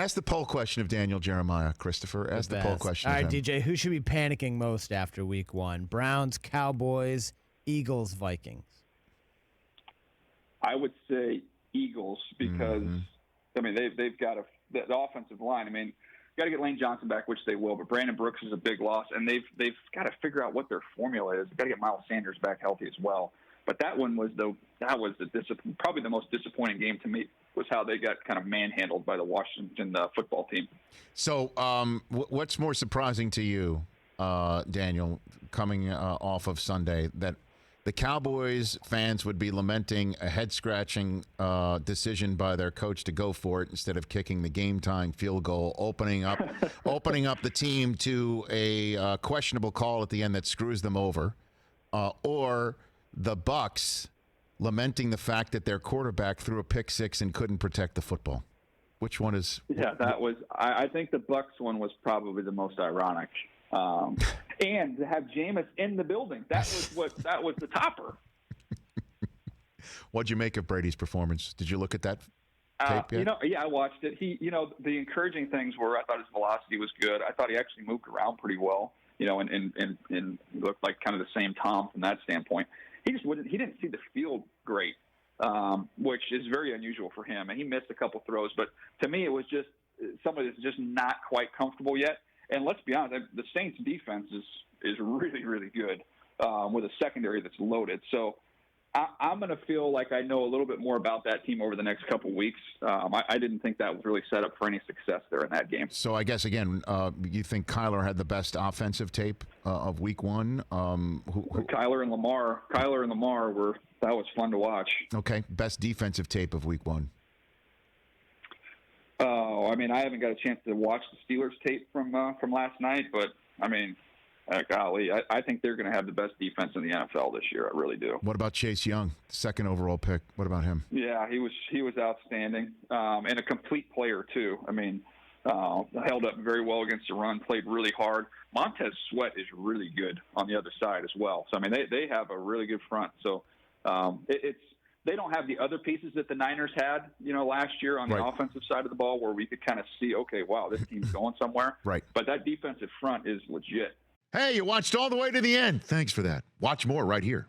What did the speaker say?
Ask the poll question of Daniel Jeremiah, Christopher. Ask the poll question All right, of him. DJ, who should be panicking most after week 1? Browns, Cowboys, Eagles, Vikings. I would say Eagles because, I mean, they've got the offensive line. I mean, got to get Lane Johnson back, which they will, but Brandon Brooks is a big loss, and they've got to figure out what their formula is. They've got to get Miles Sanders back healthy as well. But that one was probably the most disappointing game to me was how they got kind of manhandled by the Washington football team. So what's more surprising to you, Daniel, coming off of Sunday, that the Cowboys fans would be lamenting a head-scratching decision by their coach to go for it instead of kicking the game-tying field goal, opening up the team to a questionable call at the end that screws them over, or the Bucs lamenting the fact that their quarterback threw a pick six and couldn't protect the football? Which one is? Yeah, that was. I think the Bucs one was probably the most ironic. And to have Jameis in the building, that was the topper. What'd you make of Brady's performance? Did you look at that tape yet? I watched it. The encouraging things were I thought his velocity was good. I thought he actually moved around pretty well. And looked like kind of the same Tom from that standpoint. He didn't see the field great, which is very unusual for him. And he missed a couple throws, but to me, it was just somebody that's just not quite comfortable yet. And let's be honest, the Saints' defense is really, really good with a secondary that's loaded. So I'm going to feel like I know a little bit more about that team over the next couple weeks. I didn't think that was really set up for any success there in that game. So I guess, again, you think Kyler had the best offensive tape of week 1? Kyler and Lamar that was fun to watch. Okay, best defensive tape of week 1. Oh, I mean, I haven't got a chance to watch the Steelers tape from last night, but I mean, golly, I think they're going to have the best defense in the NFL this year. I really do. What about Chase Young, second overall pick? What about him? Yeah, he was outstanding and a complete player too. I mean, held up very well against the run, played really hard. Montez Sweat is really good on the other side as well. So I mean, they have a really good front. So they don't have the other pieces that the Niners had, last year on the offensive side of the ball where we could kind of see, okay, wow, this team's going somewhere. Right. But that defensive front is legit. Hey, you watched all the way to the end. Thanks for that. Watch more right here.